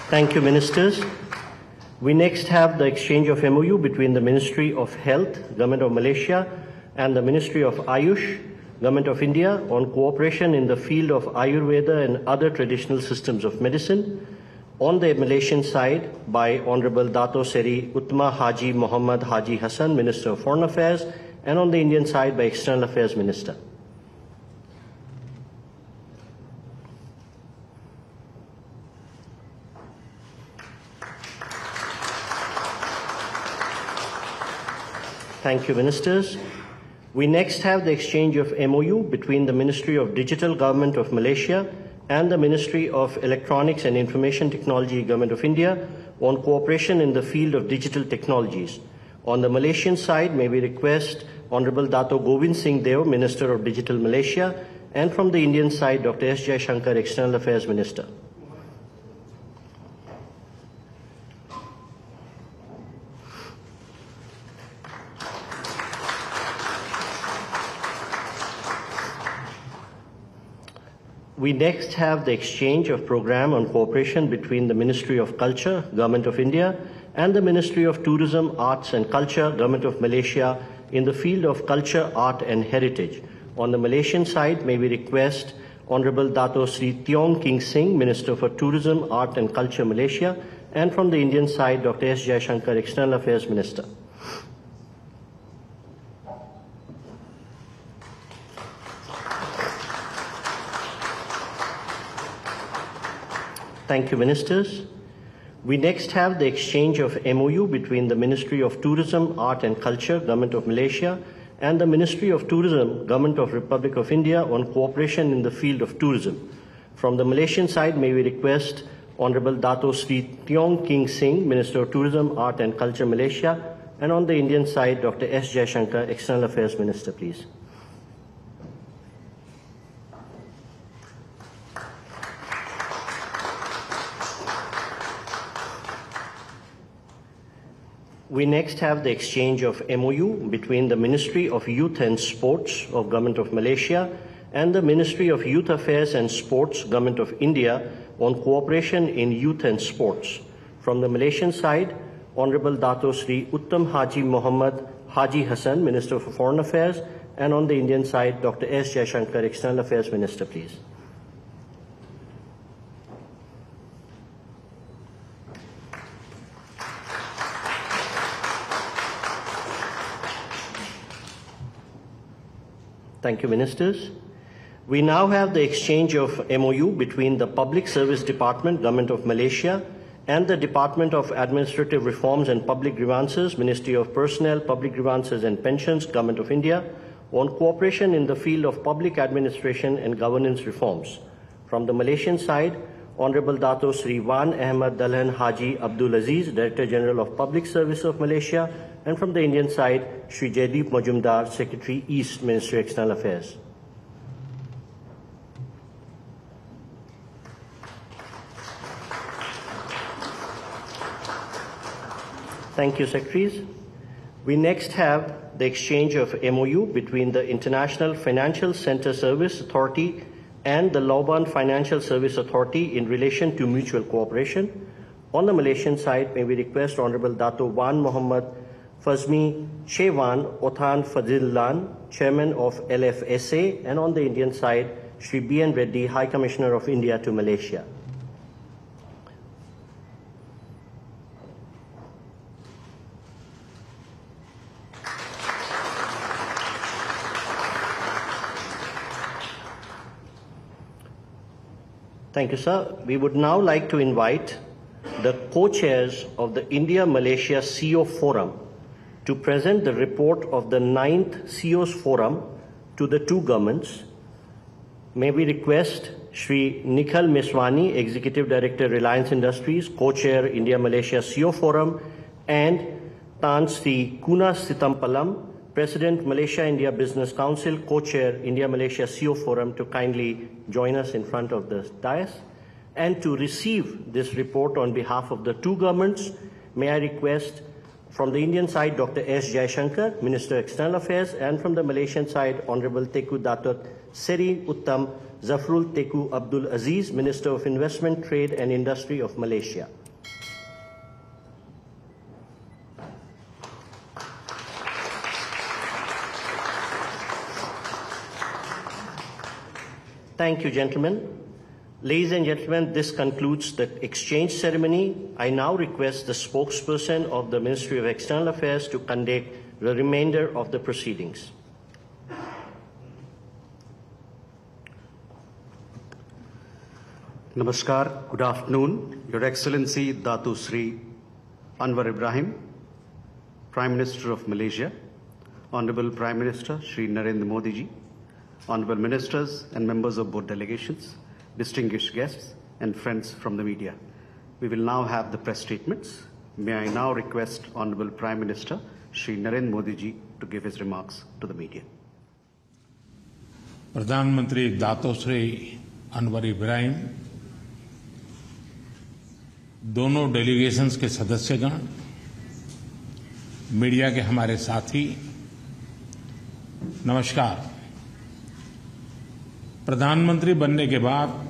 Thank you, Ministers. We next have the exchange of MOU between the Ministry of Health, Government of Malaysia, and the Ministry of Ayush, Government of India, on cooperation in the field of Ayurveda and other traditional systems of medicine. On the Malaysian side, by Honorable Dato Seri Uttama Haji Muhammad Haji Hassan, Minister of Foreign Affairs, and on the Indian side by External Affairs Minister. Thank you, Ministers. We next have the exchange of MOU between the Ministry of Digital Government of Malaysia and the Ministry of Electronics and Information Technology Government of India on cooperation in the field of digital technologies. On the Malaysian side, may we request Honorable Dato Govind Singh Deo, Minister of Digital Malaysia, and from the Indian side, Dr. S. Jaishankar, External Affairs Minister. We next have the exchange of program on cooperation between the Ministry of Culture, Government of India, and the Ministry of Tourism, Arts and Culture, Government of Malaysia, in the field of culture, art and heritage. On the Malaysian side, may we request Honorable Dato Sri Tiong King Sing, Minister for Tourism, Art and Culture, Malaysia, and from the Indian side, Dr. S. Jaishankar, External Affairs Minister. Thank you, Ministers. We next have the exchange of MOU between the Ministry of Tourism, Art and Culture, Government of Malaysia, and the Ministry of Tourism, Government of Republic of India on cooperation in the field of tourism. From the Malaysian side, may we request Honorable Dato Sri Tiong King Sing, Minister of Tourism, Art and Culture, Malaysia, and on the Indian side, Dr. S. Jaishankar, External Affairs Minister, please. We next have the exchange of MOU between the Ministry of Youth and Sports of Government of Malaysia and the Ministry of Youth Affairs and Sports, Government of India, on cooperation in youth and sports. From the Malaysian side, Honorable Dato Sri Uttam Haji Muhammad Haji Hassan, Minister for Foreign Affairs, and on the Indian side, Dr. S. Jaishankar, External Affairs Minister, please. Thank you, Ministers. We now have the exchange of MOU between the Public Service Department, Government of Malaysia, and the Department of Administrative Reforms and Public Grievances, Ministry of Personnel, Public Grievances and Pensions, Government of India, on cooperation in the field of public administration and governance reforms. From the Malaysian side, Honorable Dato Sri Wan Ahmad Dahlan Haji Abdul Aziz, Director General of Public Service of Malaysia, and from the Indian side, Sri Jaideep Majumdar, Secretary East, Ministry of External Affairs. Thank you, Secretaries. We next have the exchange of MOU between the International Financial Center Service Authority and the Lauban Financial Service Authority in relation to mutual cooperation. On the Malaysian side, may we request Honorable Dato Wan Muhammad Fazmi Shewan Othan Fazillan, Chairman of LFSA, and on the Indian side, Sri B.N. Reddy, High Commissioner of India to Malaysia. Thank you, sir. We would now like to invite the co-chairs of the India-Malaysia CEO Forum to present the report of the 9th CEO's Forum to the two governments. May we request Sri Nikhil Meswani, Executive Director, Reliance Industries, Co-Chair, India-Malaysia CEO Forum, and Tan Sri Kuna Sitampalam, President, Malaysia-India Business Council, Co-Chair, India-Malaysia CEO Forum, to kindly join us in front of the dais. And to receive this report on behalf of the two governments, may I request From the Indian side, Dr. S. Jaishankar, Minister of External Affairs, and from the Malaysian side, Honorable Tengku Datuk Seri Uttam Zafrul Tengku Abdul Aziz, Minister of Investment, Trade and Industry of Malaysia. Thank you, gentlemen. Ladies and gentlemen, this concludes the exchange ceremony. I now request the spokesperson of the Ministry of External Affairs to conduct the remainder of the proceedings. Namaskar, good afternoon. Your Excellency Datu Sri Anwar Ibrahim, Prime Minister of Malaysia, Honorable Prime Minister Shri Narendra Modi ji, Honorable Ministers and members of board delegations, distinguished guests and friends from the media. We will now have the press statements. May I now request Honorable Prime Minister Shri Narendra Modi ji to give his remarks to the media. प्रधानमंत्री दातो श्री अनवर इब्राहिम, दोनों delegations के सदस्यगण, media के हमारे साथी, नमस्कार। प्रधानमंत्री बनने के बाद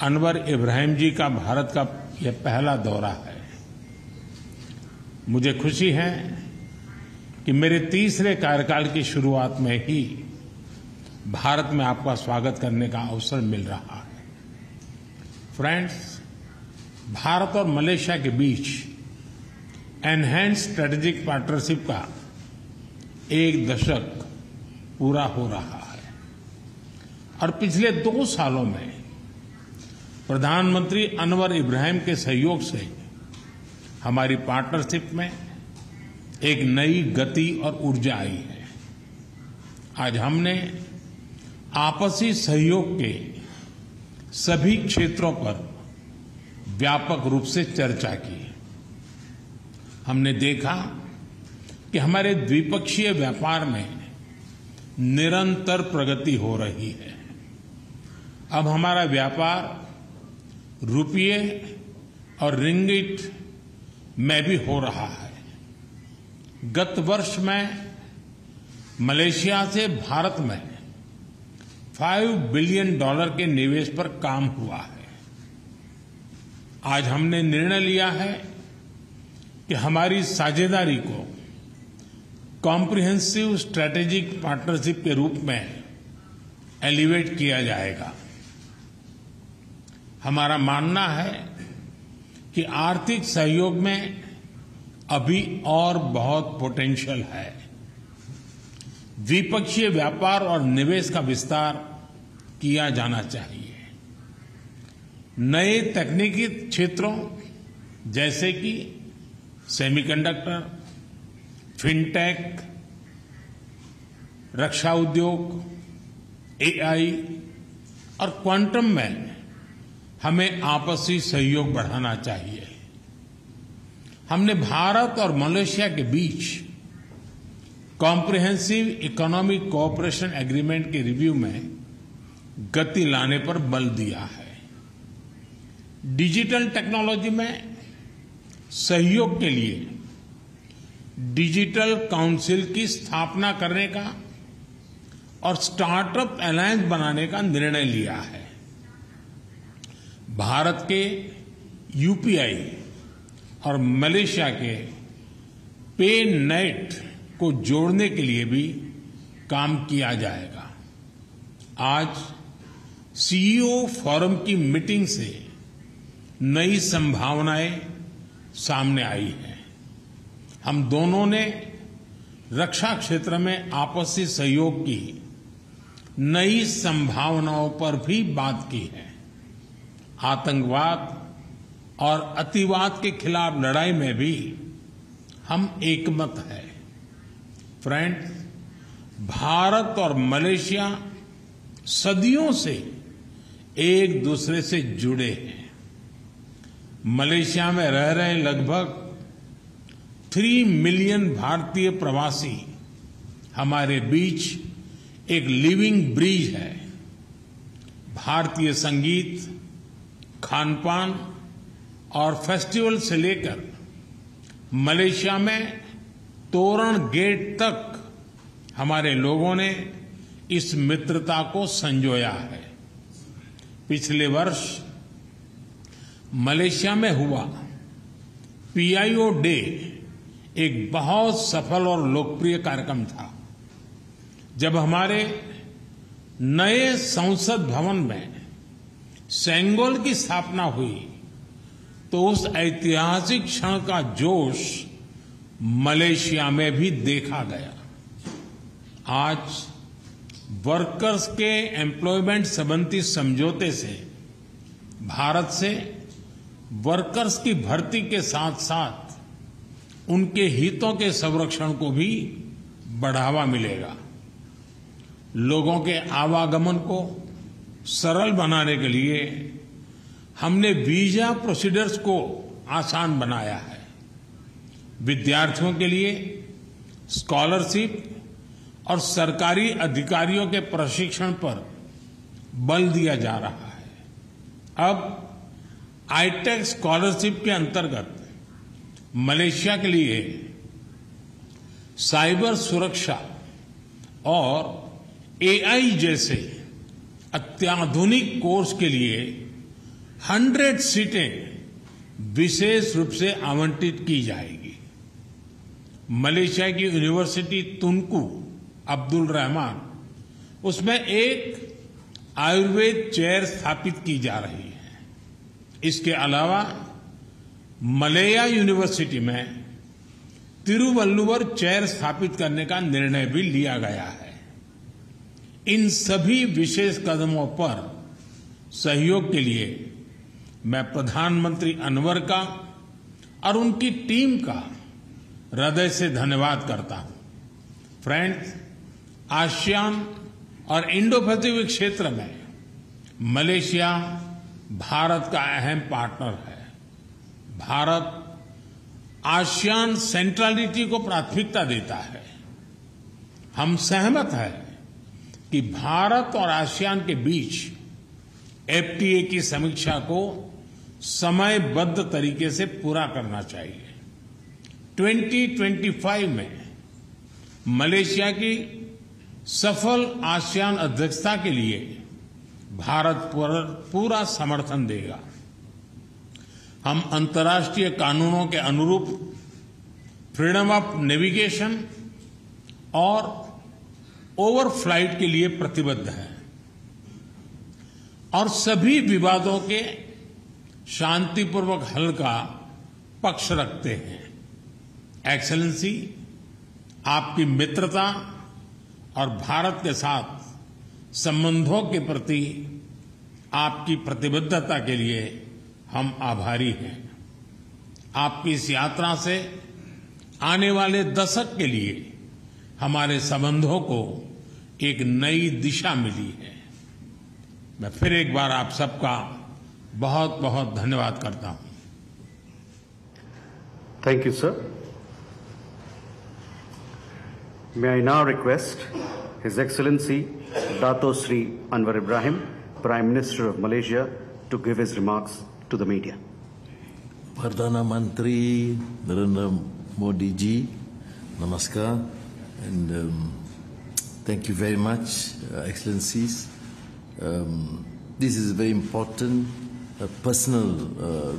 अनवर इब्राहिम जी का भारत का यह पहला दौरा है। मुझे खुशी है कि मेरे तीसरे कार्यकाल की शुरुआत में ही भारत में आपका स्वागत करने का अवसर मिल रहा है। फ्रेंड्स, भारत और मलेशिया के बीच एनहांस्ड स्ट्रेटेजिक पार्टनरशिप का 1 दशक पूरा हो रहा है और पिछले 2 सालों में प्रधानमंत्री अनवर इब्राहिम के सहयोग से हमारी पार्टनरशिप में एक नई गति और ऊर्जा आई है। आज हमने आपसी सहयोग के सभी क्षेत्रों पर व्यापक रूप से चर्चा की। हमने देखा कि हमारे द्विपक्षीय व्यापार में निरंतर प्रगति हो रही है। अब हमारा व्यापार रुपये और रिंगिट में भी हो रहा है। गत वर्ष में मलेशिया से भारत में $5 बिलियन के निवेश पर काम हुआ है। आज हमने निर्णय लिया है कि हमारी साझेदारी को कॉम्प्रिहेंसिव स्ट्रैटेजिक पार्टनरशिप के रूप में एलिवेट किया जाएगा। हमारा मानना है कि आर्थिक सहयोग में अभी और बहुत पोटेंशियल है। द्विपक्षीय व्यापार और निवेश का विस्तार किया जाना चाहिए। नए तकनीकी क्षेत्रों जैसे कि सेमीकंडक्टर, फिनटेक, रक्षा उद्योग, एआई और क्वांटम में हमें आपसी सहयोग बढ़ाना चाहिए। हमने भारत और मलेशिया के बीच कॉम्प्रिहेंसिव इकोनॉमिक कोऑपरेशन एग्रीमेंट के रिव्यू में गति लाने पर बल दिया है। डिजिटल टेक्नोलॉजी में सहयोग के लिए डिजिटल काउंसिल की स्थापना करने का और स्टार्टअप अलायंस बनाने का निर्णय लिया है। भारत के यूपीआई और मलेशिया के पे नेट को जोड़ने के लिए भी काम किया जाएगा। आज सीईओ फोरम की मीटिंग से नई संभावनाएं सामने आई हैं। हम दोनों ने रक्षा क्षेत्र में आपसी सहयोग की नई संभावनाओं पर भी बात की है। आतंकवाद और अतिवाद के खिलाफ लड़ाई में भी हम एकमत हैं। फ्रेंड्स, भारत और मलेशिया सदियों से एक दूसरे से जुड़े हैं। मलेशिया में रह रहे लगभग 3 मिलियन भारतीय प्रवासी हमारे बीच एक लिविंग ब्रिज है। भारतीय संगीत, खान पान और फेस्टिवल से लेकर मलेशिया में तोरण गेट तक हमारे लोगों ने इस मित्रता को संजोया है। पिछले वर्ष मलेशिया में हुआ PIO डे एक बहुत सफल और लोकप्रिय कार्यक्रम था। जब हमारे नए संसद भवन में सेंगोल की स्थापना हुई तो उस ऐतिहासिक क्षण का जोश मलेशिया में भी देखा गया। आज वर्कर्स के एम्प्लॉयमेंट संबंधी समझौते से भारत से वर्कर्स की भर्ती के साथ साथ उनके हितों के संरक्षण को भी बढ़ावा मिलेगा। लोगों के आवागमन को सरल बनाने के लिए हमने वीजा प्रोसीडर्स को आसान बनाया है। विद्यार्थियों के लिए स्कॉलरशिप और सरकारी अधिकारियों के प्रशिक्षण पर बल दिया जा रहा है। अब ITEC स्कॉलरशिप के अंतर्गत मलेशिया के लिए साइबर सुरक्षा और AI जैसे अत्याधुनिक कोर्स के लिए 100 सीटें विशेष रूप से आवंटित की जाएगी। मलेशिया की यूनिवर्सिटी तुनकू अब्दुल रहमान उसमें एक आयुर्वेद चेयर स्थापित की जा रही है। इसके अलावा मलया यूनिवर्सिटी में तिरुवल्लुवर चेयर स्थापित करने का निर्णय भी लिया गया है। इन सभी विशेष कदमों पर सहयोग के लिए मैं प्रधानमंत्री अनवर का और उनकी टीम का हृदय से धन्यवाद करता हूं। फ्रेंड्स, आसियान और इंडो पैसिफिक क्षेत्र में मलेशिया भारत का अहम पार्टनर है। भारत आसियान सेंट्रलिटी को प्राथमिकता देता है। हम सहमत हैं कि भारत और आसियान के बीच FTA की समीक्षा को समयबद्ध तरीके से पूरा करना चाहिए। 2025 में मलेशिया की सफल आसियान अध्यक्षता के लिए भारत पूरा समर्थन देगा। हम अंतर्राष्ट्रीय कानूनों के अनुरूप फ्रीडम ऑफ नेविगेशन और ओवरफ्लाइट के लिए प्रतिबद्ध है और सभी विवादों के शांतिपूर्वक हल का पक्ष रखते हैं। एक्सेलेंसी, आपकी मित्रता और भारत के साथ संबंधों के प्रति आपकी प्रतिबद्धता के लिए हम आभारी हैं। आपकी इस यात्रा से आने वाले दशक के लिए हमारे संबंधों को एक नई दिशा मिली है। मैं फिर एक बार आप सबका बहुत बहुत धन्यवाद करता हूं। Thank you, sir. May I now request His Excellency Dato Sri Anwar Ibrahim, Prime Minister of Malaysia, to give his remarks to the media. Perdana Menteri Narendra Modi ji, namaskar, and thank you very much, Excellencies. This is a very important personal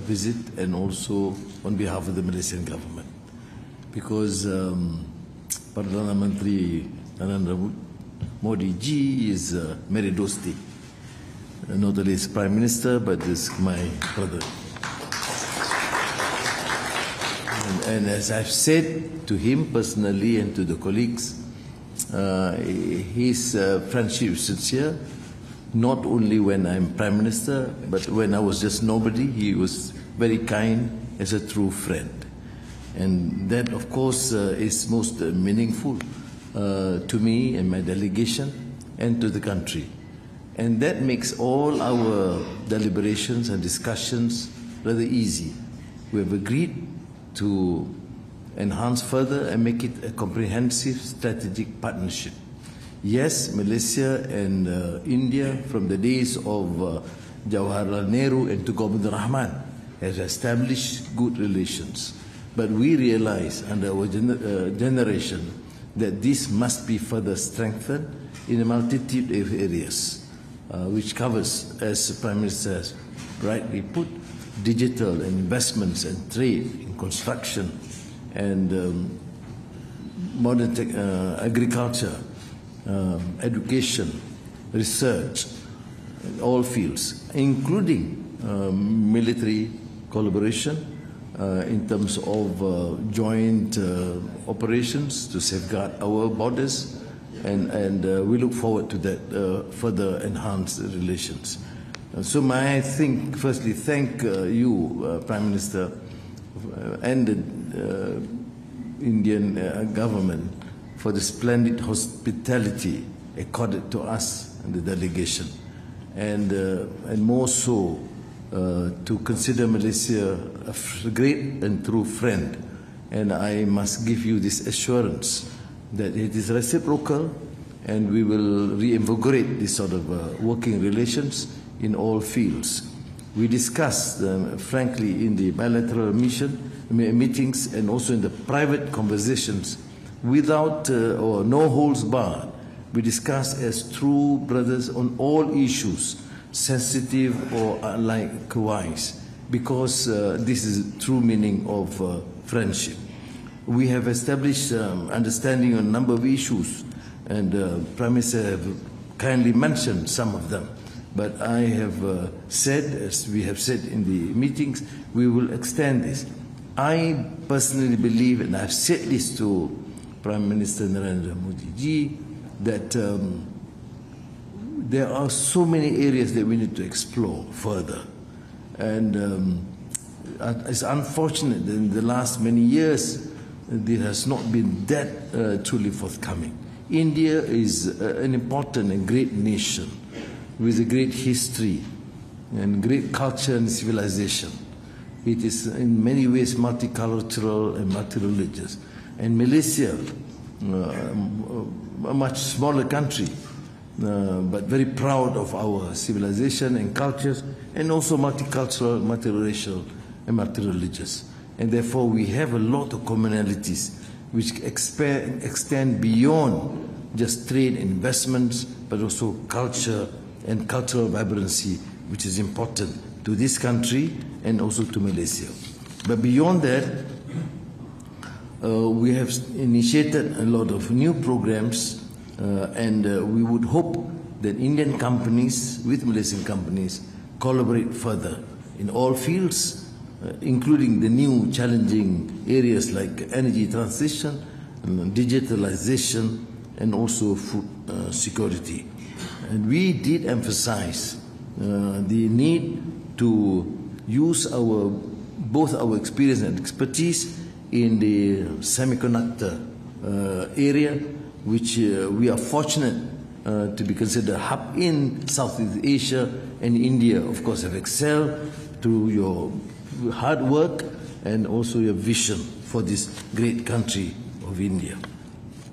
visit, and also on behalf of the Malaysian government, because Perdana Menteri Narendra Modi ji is Meri Dosti, not only as Prime Minister, but is my brother. And as I've said to him personally and to the colleagues, his friendship is sincere. Not only when I'm Prime Minister, but when I was just nobody, he was very kind as a true friend. And that, of course, is most meaningful to me and my delegation and to the country. And that makes all our deliberations and discussions rather easy. We have agreed to enhance further and make it a comprehensive strategic partnership. Yes, Malaysia and India, from the days of Jawaharlal Nehru and Tun Abdul Rahman, has established good relations. But we realize under our generation that this must be further strengthened in a multitude of areas, which covers, as the Prime Minister has rightly put, digital investments and trade in construction and modern agriculture, education, research, in all fields, including military collaboration in terms of joint operations to safeguard our borders, and we look forward to that further enhanced relations. So may I firstly thank you, Prime Minister, and the Indian government for the splendid hospitality accorded to us and the delegation, and more so to consider Malaysia a great and true friend. And I must give you this assurance that it is reciprocal, and we will reinvigorate this sort of working relations in all fields. We discussed, frankly, in the bilateral meetings and also in the private conversations, without or no holds barred. We discussed as true brothers on all issues, sensitive or likewise, because this is the true meaning of friendship. We have established understanding on a number of issues, and Prime Minister have kindly mentioned some of them. But I have said, as we have said in the meetings, we will extend this. I personally believe, and I've said this to Prime Minister Narendra Modi ji, that there are so many areas that we need to explore further. And it's unfortunate that in the last many years, there has not been that truly forthcoming. India is an important and great nation with a great history and great culture and civilization. It is in many ways multicultural and multi-religious. And Malaysia, a much smaller country, but very proud of our civilization and cultures, and also multicultural, multiracial, and multi-religious. And therefore we have a lot of commonalities which extend beyond just trade and investments, but also culture and cultural vibrancy, which is important to this country and also to Malaysia. But beyond that, we have initiated a lot of new programs, and we would hope that Indian companies with Malaysian companies collaborate further in all fields, including the new challenging areas like energy transition, digitalization, and also food security. And we did emphasize the need to use both our experience and expertise in the semiconductor area, which we are fortunate to be considered a hub in Southeast Asia, and India, of course, have excelled through your hard work and also your vision for this great country of India.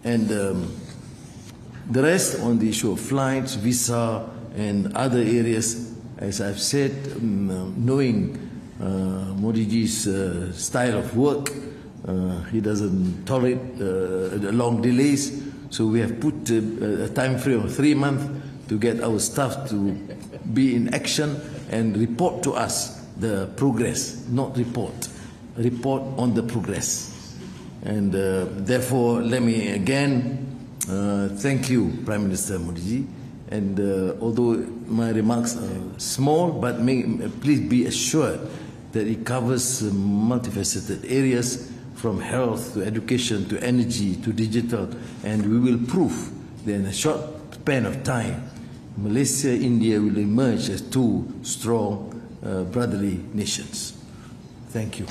And the rest on the issue of flights, visa, and other areas, as I've said, knowing Modi ji's style of work, he doesn't tolerate long delays, so we have put a time frame of 3 months to get our staff to be in action and report to us the progress, not report on the progress. And therefore, let me again thank you, Prime Minister Modi ji. And although my remarks are small, but please be assured that it covers multifaceted areas, from health to education to energy to digital, and we will prove that in a short span of time, Malaysia and India will emerge as two strong brotherly nations. Thank you.